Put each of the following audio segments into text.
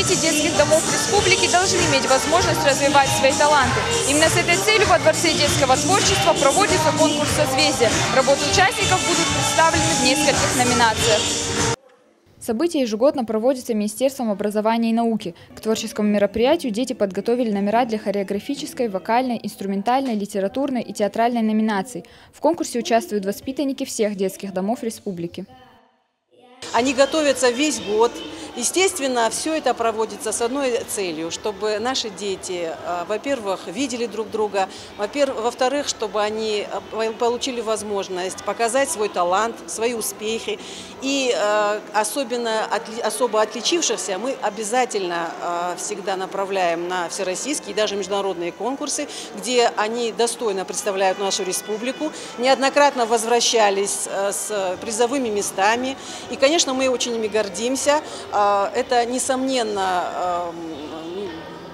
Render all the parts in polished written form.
дети детских домов республики должны иметь возможность развивать свои таланты. Именно с этой целью во Дворце детского творчества проводится конкурс «Созвездие». Работы участников будут представлены в нескольких номинациях. Событие ежегодно проводится Министерством образования и науки. К творческому мероприятию дети подготовили номера для хореографической, вокальной, инструментальной, литературной и театральной номинаций. В конкурсе участвуют воспитанники всех детских домов республики. Они готовятся весь год. Естественно, все это проводится с одной целью, чтобы наши дети, во-первых, видели друг друга, во-вторых, чтобы они получили возможность показать свой талант, свои успехи. И особо отличившихся мы обязательно всегда направляем на всероссийские и даже международные конкурсы, где они достойно представляют нашу республику, неоднократно возвращались с призовыми местами. И, конечно, мы очень ими гордимся. Это, несомненно,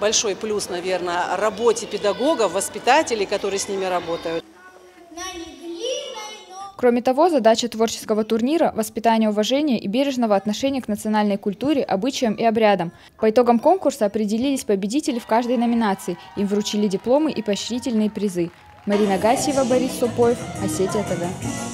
большой плюс, наверное, работе педагогов, воспитателей, которые с ними работают. Кроме того, задача творческого турнира – воспитание уважения и бережного отношения к национальной культуре, обычаям и обрядам. По итогам конкурса определились победители в каждой номинации. Им вручили дипломы и поощрительные призы. Марина Гасьева, Борис Супоев, Осетия ТВ.